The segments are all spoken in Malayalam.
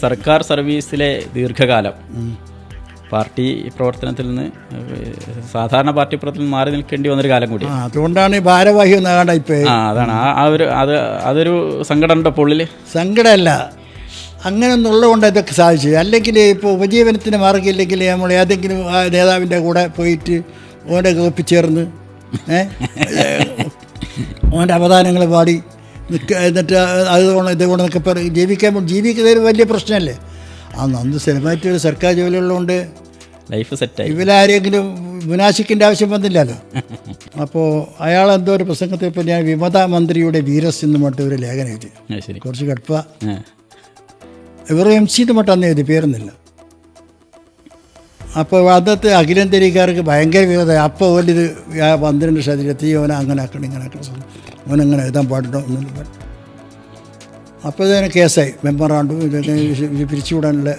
സർക്കാർ സർവീസിലെ ദീർഘകാലം പാർട്ടി പ്രവർത്തനത്തിൽ നിന്ന് സാധാരണ പാർട്ടി പ്രവർത്തനം മാറി നിൽക്കേണ്ടി വന്നൊരു കാലം കൂടി. അതുകൊണ്ടാണ് ഭാരവാഹി ഒന്നാകണ്ടായിപ്പോയി. അതാണ് അതൊരു സങ്കടം ഉണ്ടോ ഉള്ളിൽ? സങ്കടമല്ല, അങ്ങനെ ഒന്നുള്ളതുകൊണ്ട് ഇതൊക്കെ സാധിച്ചു. അല്ലെങ്കിൽ ഇപ്പോൾ ഉപജീവനത്തിന് മാർഗ്ഗമില്ലെങ്കിൽ നമ്മൾ ഏതെങ്കിലും ആ നേതാവിൻ്റെ കൂടെ പോയിട്ട് ഓൻ്റെ ഒപ്പിച്ചേർന്ന് ഓൻ്റെ അവദാനങ്ങൾ പാടി എന്നിട്ട് ഇതുകൊണ്ട് എന്നൊക്കെ പറയും ജീവിക്കുന്നതിന് വലിയ പ്രശ്നമല്ലേ. അന്ന് സ്ഥിരമായിട്ട് ഒരു സർക്കാർ ജോലിയുള്ളതുകൊണ്ട് ലൈഫ് സെറ്റായി. ഇവരാരെങ്കിലും വിനാശിക്കേണ്ട ആവശ്യം വന്നില്ലല്ലോ. അപ്പോൾ അയാളെന്തോ ഒരു പ്രസംഗത്തിൽ ഇപ്പോൾ ഞാൻ വിമത മന്ത്രിയുടെ വീരസ് എന്ന് മറ്റും ഒരു ലേഖനം എഴുതി. കുറച്ച് കടുപ്പ ഇവർ MC എന്ന് മറ്റും അന്ന് എഴുതി, പേരൊന്നുമില്ല. അപ്പോൾ അന്നത്തെ അഖിലേന്ത്യക്കാർക്ക് ഭയങ്കര വിരോധം. അപ്പോൾ വലിയത് 12 ശതമാനത്തി ഓനെ അങ്ങനെ ആക്കണം ഇങ്ങനെ ആക്കണം, ഓനങ്ങനെ എഴുതാൻ പാടുണ്ടോ ഒന്നും പാടില്ല. അപ്പോൾ ഇതിന് കേസായി. മെമ്പറാണ്ടും ഇതൊക്കെ പിരിച്ചുവിടാനുള്ള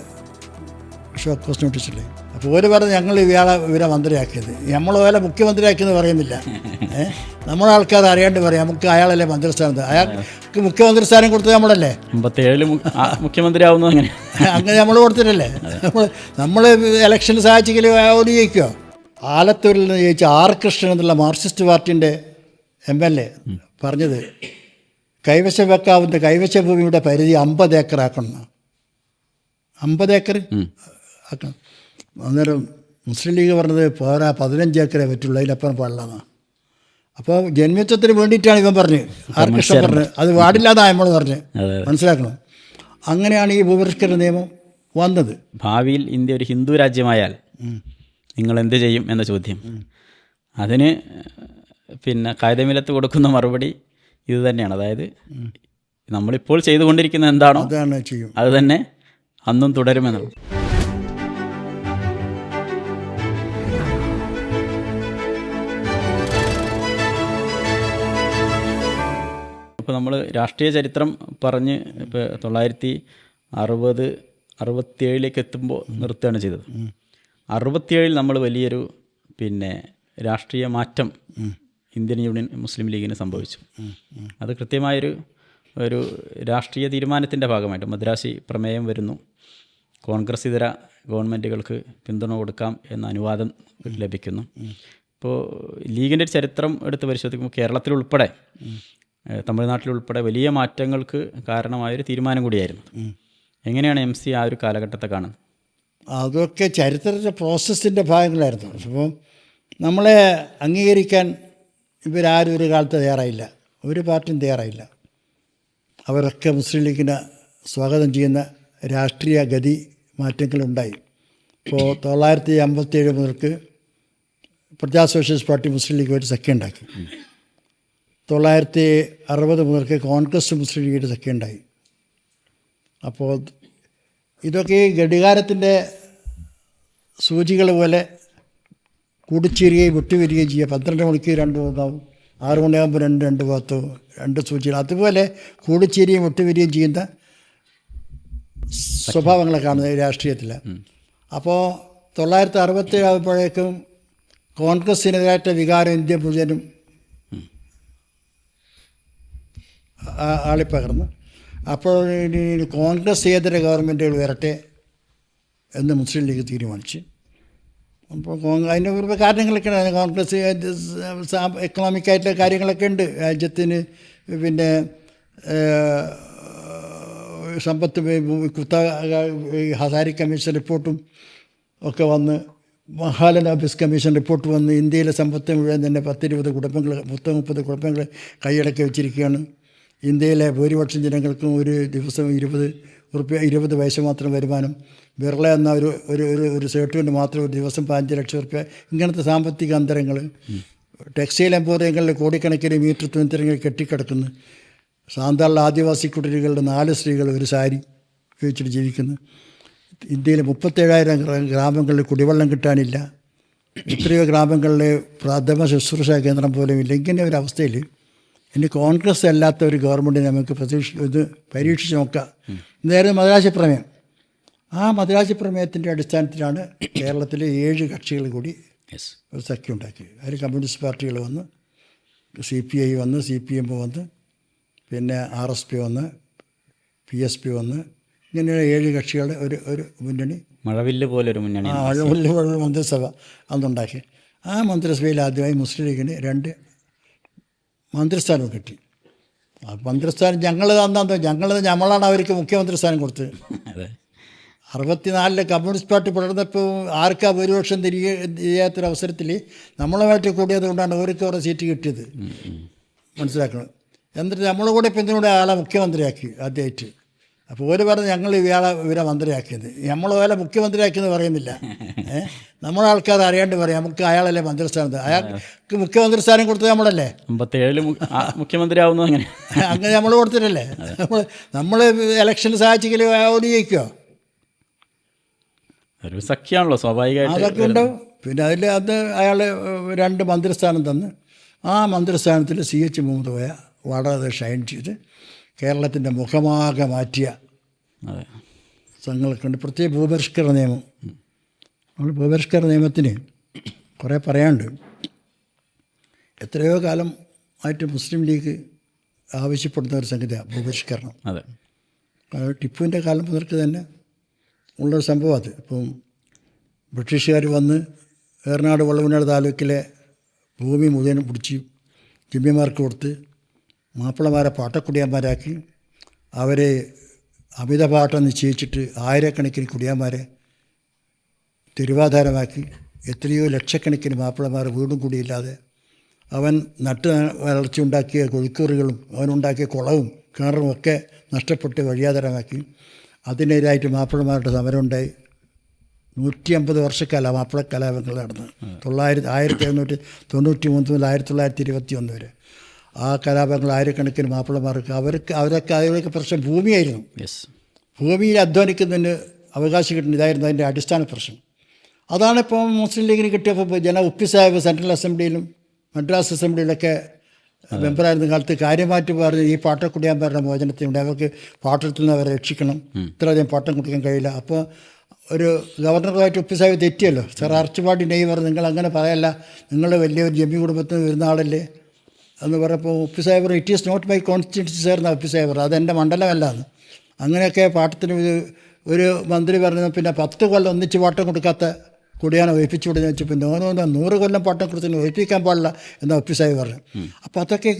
ഷോക്ക് പോസ്റ്റ് നോട്ടീസില്ലേ. അപ്പോൾ ഒരു പറഞ്ഞ് ഞങ്ങൾ ഇവരെ മന്ത്രിയാക്കിയത്, നമ്മൾ പോലെ മുഖ്യമന്ത്രിയാക്കിയെന്ന് പറയുന്നില്ല. നമ്മളെ ആൾക്കാർ അറിയാണ്ട് പറയാം നമുക്ക് അയാളല്ലേ മന്ത്രിസ്ഥാനത്ത്, അയാൾക്ക് മുഖ്യമന്ത്രി സ്ഥാനം കൊടുത്തത് നമ്മളല്ലേ. 57 മുഖ്യമന്ത്രി ആവുന്നത് അങ്ങനെ നമ്മൾ കൊടുത്തിട്ടല്ലേ. നമ്മൾ ഇലക്ഷന് സാധിച്ചെങ്കിൽ ഓടി ജയിക്കുമോ? ആലത്തൂരിൽ നിന്ന് ജയിച്ച R. കൃഷ്ണൻ എന്നുള്ള മാർക്സിസ്റ്റ് പാർട്ടിൻ്റെ MLA പറഞ്ഞത് കൈവശം വെക്കാവുന്ന കൈവശ ഭൂമിയുടെ പരിധി 50 ഏക്കർ ആക്കണം. 50 ഏക്കർ ആക്കണം. അന്നേരം മുസ്ലിം ലീഗ് പറഞ്ഞത് പോരാ, 15 ഏക്കറേ പറ്റുള്ളൂ, അതിനപ്പുറം പാടില്ലെന്നാണ്. അപ്പോൾ ജന്മിത്വത്തിന് വേണ്ടിയിട്ടാണ് ഇവൻ പറഞ്ഞ് R. കൃഷ്ണൻ പറഞ്ഞത്. അത് പാടില്ലാതാണ് നമ്മൾ പറഞ്ഞ് മനസ്സിലാക്കണം. അങ്ങനെയാണ് ഈ ഭൂപരിഷ്കരണ നിയമം വന്നത്. ഭാവിയിൽ ഇന്ത്യ ഒരു ഹിന്ദു രാജ്യമായാൽ നിങ്ങൾ എന്ത് ചെയ്യും എന്ന ചോദ്യം, അതിന് കായികമില്ലത്ത് കൊടുക്കുന്ന മറുപടി ഇത് തന്നെയാണ്. അതായത് നമ്മളിപ്പോൾ ചെയ്തുകൊണ്ടിരിക്കുന്ന എന്താണോ അത് തന്നെ അന്നും തുടരുമെന്നുള്ളത്. ഇപ്പോൾ നമ്മൾ രാഷ്ട്രീയ ചരിത്രം പറഞ്ഞ് ഇപ്പോൾ 1967 എത്തുമ്പോൾ നിർത്തുകയാണ് ചെയ്തത്. 67 നമ്മൾ വലിയൊരു രാഷ്ട്രീയ മാറ്റം ഇന്ത്യൻ യൂണിയൻ മുസ്ലിം ലീഗിന് സംഭവിച്ചു. അത് കൃത്യമായൊരു രാഷ്ട്രീയ തീരുമാനത്തിൻ്റെ ഭാഗമായിട്ട് മദ്രാസി പ്രമേയം വരുന്നു. കോൺഗ്രസ് ഇതര ഗവൺമെൻറ്റുകൾക്ക് പിന്തുണ കൊടുക്കാം എന്ന അനുവാദം ലഭിക്കുന്നു. ഇപ്പോൾ ലീഗിൻ്റെ ഒരു ചരിത്രം എടുത്ത് പരിശോധിക്കുമ്പോൾ കേരളത്തിലുൾപ്പെടെ തമിഴ്നാട്ടിലുൾപ്പെടെ വലിയ മാറ്റങ്ങൾക്ക് കാരണമായൊരു തീരുമാനം കൂടിയായിരുന്നു. എങ്ങനെയാണ് MC ആ ഒരു കാലഘട്ടത്തെ കാണുന്നത്? അതൊക്കെ ചരിത്രത്തിൻ്റെ പ്രോസസ്സിൻ്റെ ഭാഗങ്ങളായിരുന്നു. അപ്പോൾ നമ്മളെ അംഗീകരിക്കാൻ ഇവരാരും ഒരു കാലത്ത് തയ്യാറായില്ല, ഒരു പാർട്ടിയും തയ്യാറായില്ല. അവരൊക്കെ മുസ്ലിം ലീഗിനെ സ്വാഗതം ചെയ്യുന്ന രാഷ്ട്രീയ ഗതി മാറ്റങ്ങളുണ്ടായി. ഇപ്പോൾ 1957 മുതൽക്ക് പ്രജാ സോഷ്യലിസ്റ്റ് പാർട്ടി മുസ്ലിം ലീഗുമായിട്ട് സഖ്യം ഉണ്ടാക്കി. 1960 മുതൽക്ക് കോൺഗ്രസ് മുസ്ലിം ലീഗിൻ്റെ സഖ്യം ഉണ്ടായി. അപ്പോൾ ഇതൊക്കെ ഈ ഘടികാരത്തിൻ്റെ സൂചികൾ പോലെ കൂടിച്ചേരുകയും വിട്ടുവരികയും ചെയ്യുക. 12 മണിക്ക് 2 ഭാഗവും, 6 മണിയാകുമ്പോൾ 2 ഭാഗത്തും 2 സൂചികൾ, അതുപോലെ കൂടിച്ചേരുകയും വിട്ടുവരികയും ചെയ്യുന്ന സ്വഭാവങ്ങളെ കാണുന്നത് രാഷ്ട്രീയത്തിൽ. അപ്പോൾ 1967 ആകുമ്പോഴേക്കും കോൺഗ്രസ്സിനെതിരായിട്ട് വികാരം ഇന്ത്യ മുഴുവനും ആളിപ്പകർന്നു. അപ്പോൾ കോൺഗ്രസ് ഏതര ഗവൺമെൻറ്റുകൾ വരട്ടെ എന്ന് മുസ്ലിം ലീഗ് തീരുമാനിച്ചു. അപ്പോൾ അതിൻ്റെ ഒരു കാരണങ്ങളൊക്കെ ഉണ്ട്. കോൺഗ്രസ് എക്കണോമിക്കായിട്ടുള്ള കാര്യങ്ങളൊക്കെ ഉണ്ട്. രാജ്യത്തിന് സമ്പത്ത് ഹസാരി കമ്മീഷൻ റിപ്പോർട്ടും ഒക്കെ വന്ന്, മഹാലനോബിസ് കമ്മീഷൻ റിപ്പോർട്ട് വന്ന് ഇന്ത്യയിലെ സമ്പത്ത് മുഴുവൻ തന്നെ 10-20 കുഴപ്പങ്ങൾ 30 കുഴപ്പങ്ങൾ കൈയടക്കി വെച്ചിരിക്കുകയാണ്. ഇന്ത്യയിലെ ഭൂരിപക്ഷം ജനങ്ങൾക്കും ഒരു ദിവസം 20 പൈസ മാത്രം വരുമാനം. ബിർള എന്ന ഒരു സേട്ടുവിന് മാത്രം ഒരു ദിവസം 5 ലക്ഷം റുപ്യ. ഇങ്ങനത്തെ സാമ്പത്തിക അന്തരങ്ങൾ. ടെക്സ്റ്റൈൽ എംപോറിയങ്ങളിൽ കോടിക്കണക്കിന് മീറ്റർ തുണിത്തരങ്ങൾ കെട്ടിക്കിടക്കുന്നു. സാന്താളിലെ ആദിവാസി കുടിലുകളിൽ 4 സ്ത്രീകൾ ഒരു സാരി ഉപയോഗിച്ചിട്ട് ജീവിക്കുന്നു. ഇന്ത്യയിൽ 37,000 ഗ്രാമങ്ങളിൽ കുടിവെള്ളം കിട്ടാനില്ല. എത്രയോ ഗ്രാമങ്ങളിൽ പ്രഥമ ശുശ്രൂഷ കേന്ദ്രം പോലും ഇല്ല. ഇങ്ങനെ ഒരു അവസ്ഥയിൽ ഇനി കോൺഗ്രസ് അല്ലാത്ത ഒരു ഗവൺമെൻറ് നമുക്ക് പരീക്ഷിച്ച് നോക്കാം. ഇതായിരുന്നു മദ്രാസി പ്രമേയം. ആ മദ്രാസി പ്രമേയത്തിൻ്റെ അടിസ്ഥാനത്തിലാണ് കേരളത്തിലെ 7 കക്ഷികൾ കൂടി ഒരു സഖ്യം ഉണ്ടാക്കി. അതിൽ കമ്മ്യൂണിസ്റ്റ് പാർട്ടികൾ വന്ന്, CPI വന്ന്, CPM വന്ന്, പിന്നെ RSP വന്ന്, PSP വന്ന്, ഇങ്ങനെ 7 കക്ഷികളുടെ ഒരു മുന്നണി, മഴവില്ല് പോലെ ഒരു മുന്നണി. വലിയ മന്ത്രിസഭ അന്നുണ്ടാക്കി. ആ മന്ത്രിസഭയിൽ ആദ്യമായി മുസ്ലിം ലീഗിന് 2 മന്ത്രിസ്ഥാനം കിട്ടി. ആ മന്ത്രിസ്ഥാനം ഞങ്ങളാണ് അവർക്ക് മുഖ്യമന്ത്രി സ്ഥാനം കൊടുത്തത്. അതെ. 64 കമ്മ്യൂണിസ്റ്റ് പാർട്ടി പിളർന്നപ്പോൾ ആർക്കാ ഭൂരിപക്ഷം തിരിയാത്തൊരവസരത്തിൽ നമ്മളുമായിട്ട് കൂടിയത് കൊണ്ടാണ് അവർക്ക് അവരുടെ സീറ്റ് കിട്ടിയത്. മനസ്സിലാക്കണം. എന്നിട്ട് നമ്മളെ കൂടെ പിന്തുണയുടെ ആളെ മുഖ്യമന്ത്രിയാക്കി ആദ്യമായിട്ട്. അപ്പോൾ ഒരു പറഞ്ഞ് ഞങ്ങൾ ഇവരെ മന്ത്രിയാക്കിയത്, നമ്മൾ ഓലെ മുഖ്യമന്ത്രിയാക്കിയെന്ന് പറയുന്നില്ല. നമ്മളെ ആൾക്കാർ അറിയാണ്ട് പറയാം നമുക്ക് അയാളല്ലേ മന്ത്രിസ്ഥാനത്ത്, അയാൾക്ക് മുഖ്യമന്ത്രി സ്ഥാനം കൊടുത്തത് നമ്മളല്ലേ. 57 മുഖ്യമന്ത്രി ആവുന്നു. അങ്ങനെ നമ്മൾ കൊടുത്തിട്ടല്ലേ. നമ്മൾ ഇലക്ഷന് സഹായിച്ചെങ്കിൽ ഓടി ജയിക്കുമോ? ഒരു സഖ്യമാണല്ലോ സ്വാഭാവികമായിട്ട്. അതൊക്കെ ഉണ്ടാവും. പിന്നെ അത് അയാൾ 2 മന്ത്രിസ്ഥാനം തന്ന് ആ മന്ത്രിസ്ഥാനത്തിൽ CH മുഹമ്മദ് കോയ വളരെ ഷൈൻ ചെയ്ത് കേരളത്തിൻ്റെ മുഖമാകെ മാറ്റിയ സംഘങ്ങൾക്കുണ്ട്. പ്രത്യേക ഭൂപരിഷ്കരണ നിയമം. നമ്മൾ ഭൂപരിഷ്കരണ നിയമത്തിന് കുറേ പറയാനുണ്ട്. എത്രയോ കാലം ആയിട്ട് മുസ്ലിം ലീഗ് ആവശ്യപ്പെടുന്ന ഒരു സംഗതിയാണ് ഭൂപരിഷ്കരണം. അതെ. ടിപ്പുവിൻ്റെ കാലം മുതൽക്ക് തന്നെ ഉള്ളൊരു സംഭവം അത്. ഇപ്പം ബ്രിട്ടീഷുകാർ വന്ന് ഏറനാട് വള്ളവനാട് താലൂക്കിലെ ഭൂമി മുഴുവനും പിടിച്ച് ജിമ്മിമാർക്ക് കൊടുത്ത് മാപ്പിളമാരെ പാട്ടക്കുടിയാന്മാരാക്കി അവരെ അമിത പാട്ടം നിശ്ചയിച്ചിട്ട് ആയിരക്കണക്കിന് കുടിയാന്മാരെ തിരുവാധാരമാക്കി എത്രയോ ലക്ഷക്കണക്കിന് മാപ്പിളമാർ വീടും കൂടിയില്ലാതെ അവൻ നട്ട് വളർച്ചയുണ്ടാക്കിയ കൊഴുക്കൂറുകളും അവനുണ്ടാക്കിയ കുളവും കിണറും ഒക്കെ നഷ്ടപ്പെട്ട് വഴിയാധാരമാക്കി. അതിനെതിരായിട്ട് മാപ്പിളമാരുടെ സമരമുണ്ടായി. 150 വർഷക്കാലം മാപ്പിള കലാപങ്ങൾ നടന്ന് 1793 മുതൽ 1921 വരെ. ആ കലാപങ്ങൾ ആയിരക്കണക്കിന് മാപ്പിളമാർക്ക് അവരൊക്കെ പ്രശ്നം ഭൂമിയായിരുന്നു. ഭൂമിയിൽ അധ്വാനിക്കുന്നതിന് അവകാശം കിട്ടുന്ന ഇതായിരുന്നു അതിൻ്റെ അടിസ്ഥാന പ്രശ്നം. അതാണിപ്പോൾ മുസ്ലിം ലീഗിന് കിട്ടിയപ്പോൾ ഉപ്പി സാഹിബ് സെൻട്രൽ അസംബ്ലിയിലും മദ്രാസ് അസംബ്ലിയിലൊക്കെ മെമ്പറായിരുന്ന കാലത്ത് കാര്യമായിട്ട് പറഞ്ഞ് ഈ പാട്ടക്കുടിയാന്മാരുടെ മോചനത്തിനുണ്ട്, അവർക്ക് പാട്ടത്തിൽ നിന്ന് അവരെ രക്ഷിക്കണം, ഇത്രയധികം പാട്ടം കൊടുക്കാൻ കഴിയില്ല. അപ്പോൾ ഒരു ഗവർണറുമായിട്ട് ഉപ്പി സാഹിബ് തെറ്റിയല്ലോ. സർ ആർച്ചുപാടി നെയ് പറഞ്ഞു നിങ്ങൾ അങ്ങനെ പറയല്ല, നിങ്ങൾ വലിയൊരു ജമ്മി കുടുംബത്തിൽ നിന്ന് വരുന്ന ആളല്ലേ എന്ന് പറഞ്ഞപ്പോൾ Uppi Sahib it is not my constituency sir എന്നാണ് ഉപ്പി സാഹിബ്. അതെൻ്റെ മണ്ഡലമല്ലാന്ന്. അങ്ങനെയൊക്കെ പാട്ടത്തിന് ഒരു മന്ത്രി പറഞ്ഞു പിന്നെ 10 കൊല്ലം ഒന്നിച്ച് പാട്ടം കൊടുക്കാത്ത കുടിയാനെ ഒഴിപ്പിച്ചു വിടുന്ന വെച്ചപ്പോൾ 100 കൊല്ലം പാട്ടം കൊടുത്തിന് ഒഴിപ്പിക്കാൻ പാടില്ല എന്ന് ഒപ്പി സാഹിബ് പറഞ്ഞു. അപ്പോൾ അതൊക്കെ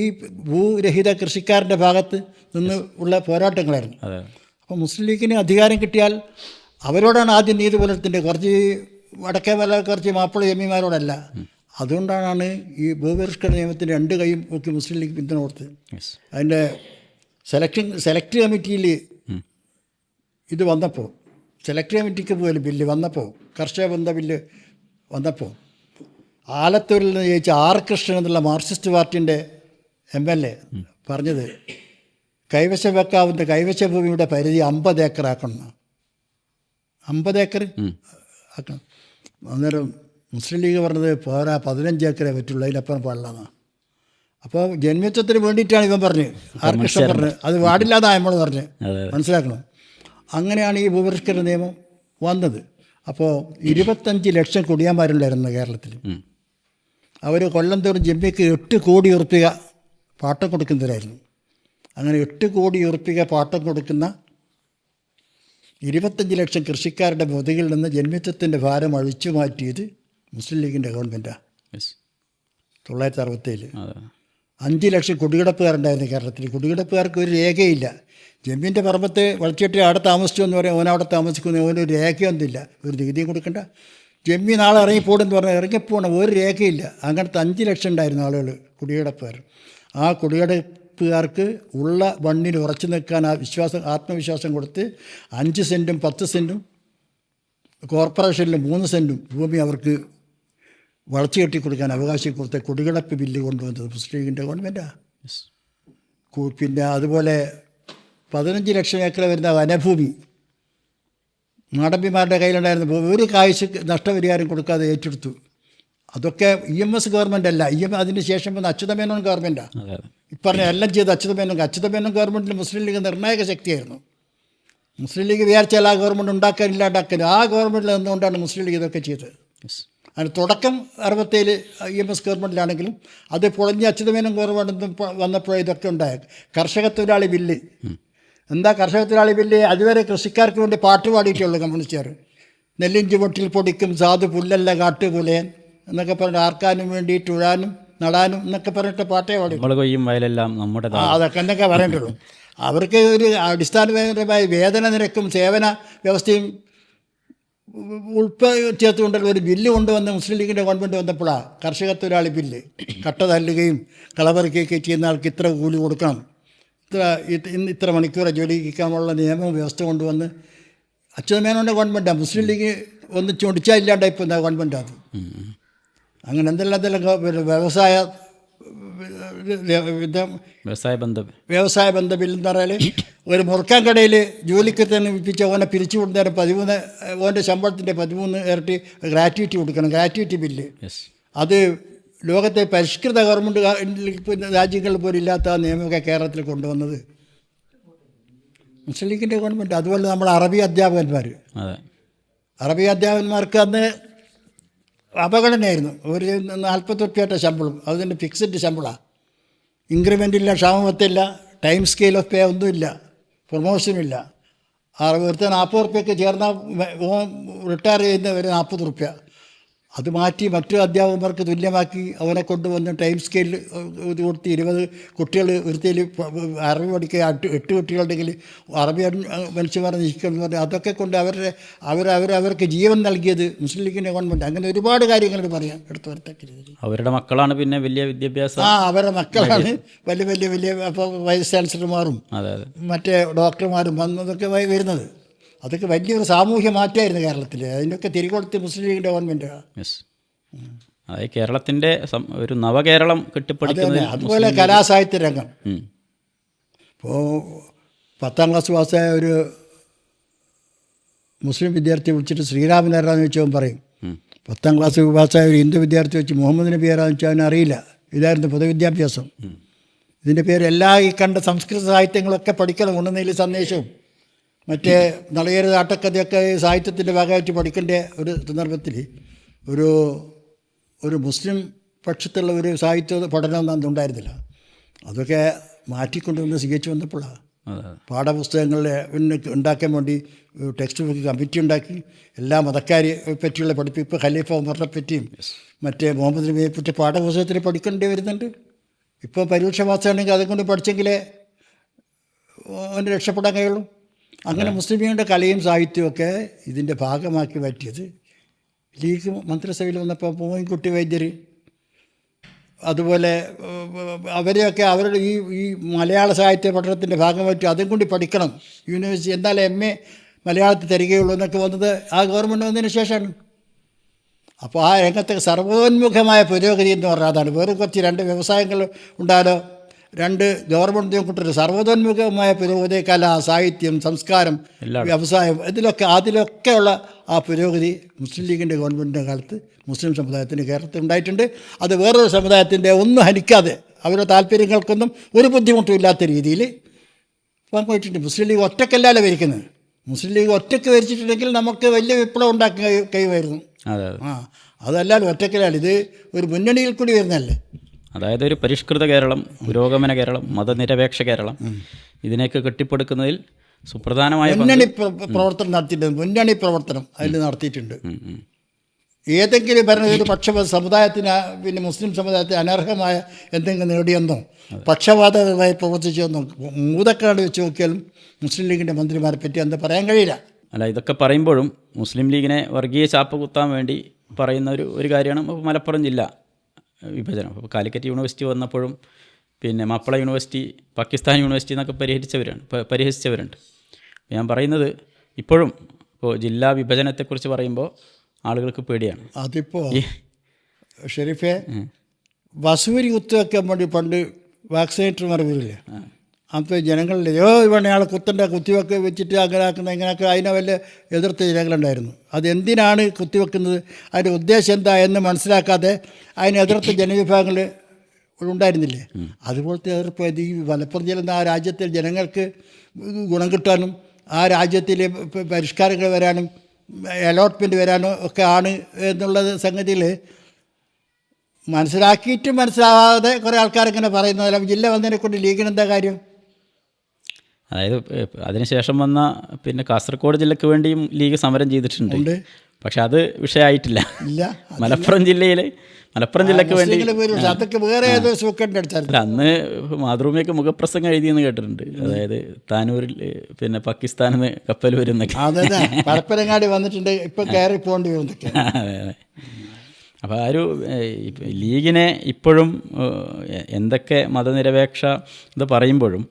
ഈ ഭൂരഹിത കൃഷിക്കാരൻ്റെ ഭാഗത്ത് നിന്ന് ഉള്ള പോരാട്ടങ്ങളായിരുന്നു. അപ്പോൾ മുസ്ലിം ലീഗിന് അധികാരം കിട്ടിയാൽ അവരോടാണ് ആദ്യം നീതി പുലർത്തേണ്ടത്, കുറച്ച് വടക്കേ വല്ല കുറച്ച് മാപ്പിള ജമ്മിമാരോടല്ല. അതുകൊണ്ടാണ് ഈ ഭൂപരിഷ്കരണ നിയമത്തിന് 2 കൈയും ഒക്കെ മുസ്ലിം ലീഗ് പിന്തുണ കൊടുത്തത്. അതിൻ്റെ സെലക്ട് കമ്മിറ്റിയിൽ ഇത് വന്നപ്പോൾ, സെലക്ട് കമ്മിറ്റിക്ക് പോലും ബില്ല് വന്നപ്പോൾ, കർഷക ബന്ധ ബില്ല് വന്നപ്പോൾ ആലത്തൂരിൽ നിന്ന് ജയിച്ച R കൃഷ്ണൻ എന്നുള്ള മാർക്സിസ്റ്റ് പാർട്ടിൻ്റെ MLA പറഞ്ഞത് കൈവശം വെക്കാവുന്ന കൈവശ ഭൂമിയുടെ പരിധി 50 ഏക്കർ ആക്കണം. 50 ഏക്കർ ആക്കണം. അന്നേരം മുസ്ലിം ലീഗ് പറഞ്ഞത് പോരാ 15 ഏക്കറേ പറ്റുള്ളൂ, അതിനപ്പുറം പാടില്ലെന്നാണ്. അപ്പോൾ ജന്മിത്വത്തിന് വേണ്ടിയിട്ടാണ് ഇവൻ പറഞ്ഞ് R കൃഷ്ണൻ പറഞ്ഞത്, അത് പാടില്ലാന്നാണ് നമ്മൾ പറഞ്ഞ്. മനസ്സിലാക്കണം. അങ്ങനെയാണ് ഈ ഭൂപരിഷ്കരണ നിയമം വന്നത്. അപ്പോൾ 25 ലക്ഷം കുടിയാന്മാരുണ്ടായിരുന്നു കേരളത്തിൽ. അവർ കൊല്ലം തോറും ജമ്മിക്ക് 8 കോടി ഉറുപ്പിക പാട്ടം കൊടുക്കുന്നവരായിരുന്നു. അങ്ങനെ 8 കോടി ഉറുപ്പിക പാട്ടം കൊടുക്കുന്ന 25 ലക്ഷം കൃഷിക്കാരുടെ മുതുകിൽ നിന്ന് ജന്മിത്വത്തിൻ്റെ ഭാരം അഴിച്ചു മാറ്റിയത് മുസ്ലിം ലീഗിൻ്റെ ഗവൺമെൻറ്റാണ്. 1967 5 ലക്ഷം കുടികിടപ്പുകാരുണ്ടായിരുന്നു കേരളത്തിൽ. കുടികിടപ്പുകാർക്ക് ഒരു രേഖയില്ല. ജമ്മിൻ്റെ പറമ്പത്ത് വളച്ചിട്ട് അവിടെ താമസിച്ചു എന്ന് പറയാം, ഓനവിടെ താമസിക്കുന്ന ഓനൊരു രേഖയൊന്നുമില്ല, ഒരു നികുതിയും കൊടുക്കണ്ട. ജമ്മി നാളെ ഇറങ്ങിപ്പോടെന്ന് പറഞ്ഞാൽ ഇറങ്ങിപ്പോകണം, ഒരു രേഖയില്ല. അങ്ങനത്തെ 5 ലക്ഷം ഉണ്ടായിരുന്നു ആളുകൾ കുടികിടപ്പുകാർ. ആ കുടികിടപ്പുകാർക്ക് ഉള്ള മണ്ണിൽ ഉറച്ചു നിൽക്കാൻ ആത്മവിശ്വാസം കൊടുത്ത് 5 സെൻറ്റും 10 സെൻറ്റും കോർപ്പറേഷനിൽ 3 സെൻറ്റും ഭൂമി അവർക്ക് വളച്ചു കെട്ടി കൊടുക്കാൻ അവകാശം കൊടുത്ത കുടികിടപ്പ് ബില്ല് കൊണ്ടുവന്നത് മുസ്ലിം ലീഗിൻ്റെ ഗവൺമെൻറ്റാണ്. പിന്നെ അതുപോലെ 15 ലക്ഷം ഏക്കർ വരുന്ന വനഭൂമി നാടമ്പിമാരുടെ കയ്യിലുണ്ടായിരുന്ന ഭൂമി ഒരു കാഴ്ച നഷ്ടപരിഹാരം കൊടുക്കാതെ ഏറ്റെടുത്തു. അതൊക്കെ EMS ഗവൺമെൻറ് അല്ല, അതിന് ശേഷം വന്ന അച്യുതമേനോൻ ഗവൺമെൻറ്റാണ്. ഇപ്പറഞ്ഞ എല്ലാം ചെയ്ത് അച്യുതമേനോൻ ഗവൺമെൻറ്റിൽ മുസ്ലിം ലീഗ് നിർണായക ശക്തിയായിരുന്നു. മുസ്ലിം ലീഗ് വിചാരിച്ചാൽ ആ ഗവൺമെൻറ് ഉണ്ടാക്കാൻ ആ ഗവൺമെൻറ്റിൽ നിന്നുകൊണ്ടാണ് മുസ്ലിം ലീഗ് ഇതൊക്കെ ചെയ്തത്. അതിന് തുടക്കം 67 EMS ഗവൺമെൻറ്റിലാണെങ്കിലും അത് പൊളഞ്ഞ് അച്യുതമേനോൻ ഗവൺമെൻറ് വന്നപ്പോഴേ ഇതൊക്കെ ഉണ്ടായത്. കർഷക തൊഴിലാളി ബില്ല് എന്താ കർഷക തൊഴിലാളി ബില്ല്? അതുവരെ കൃഷിക്കാർക്ക് വേണ്ടി പാട്ട് പാടിയിട്ടുള്ളൂ കമ്മ്യൂണിസ്റ്റുകാർ. നെല്ലിഞ്ചി പൊട്ടിൽ പൊടിക്കും സാധു പുല്ലല്ല കാട്ടുപുലയൻ എന്നൊക്കെ പറഞ്ഞിട്ട് ആർക്കാനും വേണ്ടിയിട്ട് ഉഴാനും നടാനും എന്നൊക്കെ പറഞ്ഞിട്ട് പാട്ടേ പാടി. നമ്മൾ കൊയ്യും വയലെല്ലാം നമ്മുടെ അതൊക്കെ എന്തൊക്കെ പറയേണ്ടുള്ളൂ. അവർക്ക് ഒരു അടിസ്ഥാനപരമായ വേതന നിരക്കും സേവന വ്യവസ്ഥയും ഉൾപ്പെടുത്തിയതുകൊണ്ടുള്ള ഒരു ബില്ല് കൊണ്ടുവന്ന് മുസ്ലിം ലീഗിൻ്റെ ഗവൺമെൻറ് വന്നപ്പോഴാണ് കർഷക തൊഴിലാളി ബില്ല്. കട്ട തല്ലുകയും കളപറിക്കുകയൊക്കെ ചെയ്യുന്ന ആൾക്ക് ഇത്ര കൂലി കൊടുക്കണം, ഇത്ര മണിക്കൂറെ ജോലി ചെയ്യാനുള്ള നിയമ വ്യവസ്ഥ കൊണ്ടുവന്ന് അച്യുതമേനോൻ്റെ ഗവൺമെൻറ്റാണ്. മുസ്ലിം ലീഗ് ഒന്ന് ചൊടിച്ചാൽ ഇല്ലാണ്ടായി ഇപ്പോൾ ഗവൺമെൻറ് അത്. അങ്ങനെ എന്തെല്ലാം വ്യവസായ ബന്ധ ബില്ല് എന്ന് പറഞ്ഞാൽ ഒരു മുറുക്കാൻ കടയിൽ ജോലിക്ക് തന്നെ വിപ്പിച്ച ഓനെ പിരിച്ചു കൊടുത്തേരം 13 ഓൻ്റെ ശമ്പളത്തിൻ്റെ 13 ഇരട്ടി ഗ്രാറ്റുവിറ്റി കൊടുക്കണം. ഗ്രാറ്റുവിറ്റി ബില്ല് അത് ലോകത്തെ പരിഷ്കൃത ഗവൺമെൻറ് രാജ്യങ്ങളിൽ പോലും ഇല്ലാത്ത ആ നിയമമൊക്കെ കേരളത്തിൽ കൊണ്ടുവന്നത് മുസ്ലിം ലീഗിൻ്റെ ഗവൺമെൻറ്. അതുപോലെ നമ്മുടെ അറബി അധ്യാപകന്മാർക്ക് അന്ന് അപകടനയായിരുന്നു. ഒരു 40 ഉറുപ്പിയായിട്ട ശമ്പളം, അതിൻ്റെ ഫിക്സഡ് ശമ്പളമാണ്. ഇൻക്രിമെൻ്റ് ഇല്ല, ക്ഷാമത്തില്ല, ടൈം സ്കെയിൽ ഓഫ് പേ ഒന്നുമില്ല, പ്രൊമോഷനില്ല. വെറുതെ 40 ഉറുപ്പ്യക്ക് ചേർന്നാൽ റിട്ടയർ ചെയ്യുന്നവർ 40 ഉറുപ്പ്യ. അത് മാറ്റി മറ്റു അധ്യാപകന്മാർക്ക് തുല്യമാക്കി അവനെ കൊണ്ടുവന്ന് ടൈം സ്കെയിലിൽ കൊടുത്ത് 20 കുട്ടികൾ വൃത്തിയിൽ അറബി പഠിക്കുക, 8 കുട്ടികളുണ്ടെങ്കിൽ അറബി മനുഷ്യന്മാരെ നിശ്ചയിക്കണം പറഞ്ഞാൽ അതൊക്കെ കൊണ്ട് അവർക്ക് ജീവൻ നൽകിയത് മുസ്ലിം ലീഗിൻ്റെ ഗവൺമെൻറ്. അങ്ങനെ ഒരുപാട് കാര്യങ്ങൾ പറയാം എടുത്തു വരത്തക്ക രീതിയിൽ. അവരുടെ മക്കളാണ് പിന്നെ വലിയ വിദ്യാഭ്യാസം. അവരുടെ മക്കളാണ് വലിയ അപ്പോൾ വൈസ് ചാൻസലർമാരും മറ്റേ ഡോക്ടർമാരും വന്നതൊക്കെ വരുന്നത്. അതൊക്കെ വലിയൊരു സാമൂഹ്യ മാറ്റമായിരുന്നു കേരളത്തിൽ. അതിനൊക്കെ തിരികൊടുത്ത് മുസ്ലിം ലീഗിൻ്റെ ഗവൺമെൻറ്റാണ്. അതായത് കേരളത്തിൻ്റെ ഒരു നവകേരളം കെട്ടിപ്പടുക്കുന്നത്. അതുപോലെ കലാസാഹിത്യ രംഗം. ഇപ്പോൾ 10ാം ക്ലാസ് പാസ്സായ ഒരു മുസ്ലിം വിദ്യാർത്ഥി വിളിച്ചിട്ട് ശ്രീരാമൻ ആരാന്ന് വെച്ചവൻ പറയും. 10ാം ക്ലാസ് പാസ്സായ ഒരു ഹിന്ദു വിദ്യാർത്ഥി വെച്ച് മുഹമ്മദ് നബി ആരാന്ന് വെച്ചാൽ അവനറിയില്ല. ഇതായിരുന്നു പൊതുവിദ്യാഭ്യാസം. ഇതിൻ്റെ പേര് എല്ലാ ഈ കണ്ട സംസ്കൃത സാഹിത്യങ്ങളൊക്കെ പഠിക്കണം. ഉണ്ണുന്നതിൽ സന്ദേശവും മറ്റേ നളയേര് നാട്ടക്കഥയൊക്കെ സാഹിത്യത്തിൻ്റെ ഭാഗമായിട്ട് പഠിക്കേണ്ട ഒരു സന്ദർഭത്തിൽ ഒരു മുസ്ലിം പക്ഷത്തുള്ള ഒരു സാഹിത്യ പഠനം ഒന്നും ഉണ്ടായിരുന്നില്ല. അതൊക്കെ മാറ്റിക്കൊണ്ടുവന്ന് സ്വീകരിച്ചു വന്നപ്പോഴാണ് പാഠപുസ്തകങ്ങളിൽ ഉണ്ടാക്കാൻ വേണ്ടി ടെക്സ്റ്റ് ബുക്ക് കമ്മിറ്റി ഉണ്ടാക്കി എല്ലാ മതക്കാരെ പറ്റിയുള്ള പഠിപ്പിപ്പ്, ഖലീഫ ഉമറിനെ പറ്റിയും മറ്റേ മുഹമ്മദ് നബിയെ പറ്റി പാഠപുസ്തകത്തിൽ പഠിക്കേണ്ടി വരുന്നുണ്ട്. ഇപ്പോൾ പരീക്ഷ പാസ്സാണെങ്കിൽ അതുകൊണ്ട് പഠിച്ചെങ്കിലേ അവന് രക്ഷപ്പെടാൻ കഴിയുള്ളൂ. അങ്ങനെ മുസ്ലിം ലീഗിൻ്റെ കലയും സാഹിത്യവും ഇതിൻ്റെ ഭാഗമാക്കി പറ്റിയത് ലീഗ് മന്ത്രിസഭയിൽ വന്നപ്പോൾ മോയിൻകുട്ടി വൈദ്യർ അതുപോലെ അവരെയൊക്കെ അവരുടെ ഈ മലയാള സാഹിത്യ പഠനത്തിൻ്റെ ഭാഗമായിട്ട് അതും കൂടി പഠിക്കണം യൂണിവേഴ്സിറ്റി, എന്നാലേ MA മലയാളത്തിൽ തരികയുള്ളൂ എന്നൊക്കെ വന്നത് ആ ഗവൺമെൻറ് വന്നതിന് ശേഷമാണ്. അപ്പോൾ ആ രംഗത്ത് സർവോന്മുഖമായ പുരോഗതി എന്ന് പറഞ്ഞാൽ അതാണ്. വേറെ കുറച്ച് 2 വ്യവസായങ്ങൾ ഉണ്ടായാലോ 2 ഗവൺമെൻറ് കൂട്ടൊരു സർവ്വതോന്മുഖമായ പുരോഗതി, കല, സാഹിത്യം, സംസ്കാരം, വ്യവസായം, അതിലൊക്കെയുള്ള ആ പുരോഗതി മുസ്ലിം ലീഗിൻ്റെ ഗവൺമെൻറ്റിൻ്റെ കാലത്ത് മുസ്ലിം സമുദായത്തിന് കേരളത്തിൽ ഉണ്ടായിട്ടുണ്ട്. അത് വേറൊരു സമുദായത്തിൻ്റെ ഒന്നും ഹനിക്കാതെ അവരുടെ താല്പര്യങ്ങൾക്കൊന്നും ഒരു ബുദ്ധിമുട്ടും ഇല്ലാത്ത രീതിയിൽ പങ്കുവച്ചിട്ടുണ്ട്. മുസ്ലിം ലീഗ് ഒറ്റക്കല്ലല്ലോ ഭരിക്കുന്നത്. മുസ്ലിം ലീഗ് ഒറ്റയ്ക്ക് ഭരിച്ചിട്ടുണ്ടെങ്കിൽ നമുക്ക് വലിയ വിപ്ലവം ഉണ്ടാക്കി കഴിയുമായിരുന്നു. അതല്ലാതെ ഒറ്റക്കലാണ്. ഇത് ഒരു മുന്നണിയിൽ കൂടി വരുന്നതല്ലേ. അതായത് ഒരു പരിഷ്കൃത കേരളം, പുരോഗമന കേരളം, മതനിരപേക്ഷ കേരളം, ഇതിനെയൊക്കെ കെട്ടിപ്പടുക്കുന്നതിൽ സുപ്രധാനമായ പ്രവർത്തനം നടത്തിയിട്ടുണ്ട്. മുന്നണി പ്രവർത്തനം അതിൽ നടത്തിയിട്ടുണ്ട്. ഏതെങ്കിലും ഭരണ ഒരു സമുദായത്തിന് പിന്നെ മുസ്ലിം സമുദായത്തിന് അനർഹമായ എന്തെങ്കിലും നേടിയെന്നോ പക്ഷപാതമായി പ്രവർത്തിച്ചെന്നോ മൂതക്കാട് വെച്ച് നോക്കിയാലും മുസ്ലിം ലീഗിൻ്റെ മന്ത്രിമാരെ പറ്റി എന്താ പറയാൻ കഴിയില്ല. അല്ല, ഇതൊക്കെ പറയുമ്പോഴും മുസ്ലിം ലീഗിനെ വർഗീയ ചാപ്പ് കുത്താൻ വേണ്ടി പറയുന്ന ഒരു കാര്യമാണ് മലപ്പുറം ജില്ല വിഭജനം. അപ്പോൾ കാലിക്കറ്റ് യൂണിവേഴ്സിറ്റി വന്നപ്പോഴും പിന്നെ മാപ്പിള യൂണിവേഴ്സിറ്റി, പാകിസ്ഥാൻ യൂണിവേഴ്സിറ്റി എന്നൊക്കെ പരിഹസിച്ചവരുണ്ട്. ഞാൻ പറയുന്നത് ഇപ്പോഴും ഇപ്പോൾ ജില്ലാ വിഭജനത്തെക്കുറിച്ച് പറയുമ്പോൾ ആളുകൾക്ക് പേടിയാണ്. അതിപ്പോൾ ഷെരീഫെ വസൂരി കുത്തുവെക്കാൻ വേണ്ടി പണ്ട് വാക്സിനേറ്റർമാർ വരില്ലേ, അപ്പോൾ ജനങ്ങളിൽ ഇവിടെ ആൾ കുത്തിവെക്ക് വെച്ചിട്ട് അങ്ങനെ ആക്കുന്ന ഇങ്ങനെയൊക്കെ അതിനെ വല്ല എതിർത്ത ജനങ്ങളുണ്ടായിരുന്നു. അതെന്തിനാണ് കുത്തിവെക്കുന്നത്, അതിൻ്റെ ഉദ്ദേശം എന്താ എന്ന് മനസ്സിലാക്കാതെ അതിനെ എതിർത്ത ജനവിഭാഗങ്ങൾ ഉണ്ടായിരുന്നില്ലേ. അതുപോലത്തെ എതിർപ്പ് ഈ മലപ്പുറം ജില്ല ആ രാജ്യത്തിൽ ജനങ്ങൾക്ക് ഗുണം കിട്ടാനും ആ രാജ്യത്തിൽ പരിഷ്കാരങ്ങൾ വരാനും അലോട്ട്മെൻറ്റ് വരാനും ഒക്കെ ആണ് എന്നുള്ളത് സംഗതിയിൽ മനസ്സിലാക്കിയിട്ടും മനസ്സിലാവാതെ കുറേ ആൾക്കാരിങ്ങനെ പറയുന്നതല്ല. ജില്ല വന്നതിനെ കൊണ്ട് ലീഗിന് എന്താ കാര്യം? അതായത് അതിനുശേഷം വന്ന പിന്നെ കാസർഗോഡ് ജില്ലക്ക് വേണ്ടിയും ലീഗ് സമരം ചെയ്തിട്ടുണ്ട്. പക്ഷെ അത് വിഷയമായിട്ടില്ല. ഇല്ല, മലപ്പുറം ജില്ലക്ക് വേണ്ടി അതൊക്കെ വേറെ ഏതോ സൂക്കറിൻ്റെ അടുത്തായിരുന്നു. അന്ന് മാതൃഭൂമിയൊക്കെ മുഖപ്രസംഗം എഴുതിയെന്ന് കേട്ടിട്ടുണ്ട്. അതായത് താനൂരിൽ പിന്നെ പാകിസ്ഥാനിൽ നിന്ന് കപ്പൽ വരുന്നൊക്കെ. അതെ, പരപ്പനങ്ങാടി വന്നിട്ടുണ്ട്, ഇപ്പം കയറി പോകേണ്ടി വരുന്നൊക്കെ. അതെ. അപ്പോൾ ആ ഒരു ലീഗിനെ ഇപ്പോഴും എന്തൊക്കെ മതനിരപേക്ഷ ഇത് പറയുമ്പോഴും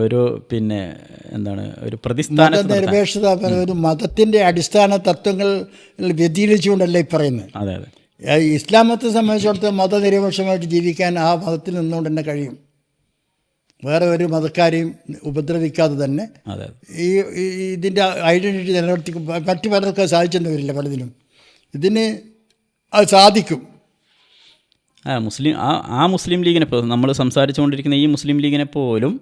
ഒരു പിന്നെ എന്താണ് ഒരു പ്രതിസ്ഥാന നിരപേക്ഷത ഒരു മതത്തിൻ്റെ അടിസ്ഥാന തത്വങ്ങൾ വ്യതിരിച്ചുകൊണ്ടല്ലേ ഈ പറയുന്നത്. അതെ. ഇസ്ലാം മതത്തെ സംബന്ധിച്ചിടത്തോളം മതനിരപേക്ഷമായിട്ട് ജീവിക്കാൻ ആ മതത്തിൽ നിന്നുകൊണ്ട് തന്നെ കഴിയും. വേറെ ഒരു മതക്കാരെയും ഉപദ്രവിക്കാതെ തന്നെ ഈ ഇതിൻ്റെ ഐഡൻറ്റിറ്റി നിലനിർത്തി മറ്റു പലർക്കും സാധിച്ചെന്ന് വരില്ല. പലതിനും ഇതിന് അത് സാധിക്കും. മുസ്ലിം ലീഗിനെ ഇപ്പോൾ നമ്മൾ സംസാരിച്ചുകൊണ്ടിരിക്കുന്ന ഈ മുസ്ലിം ലീഗിനെ പോലും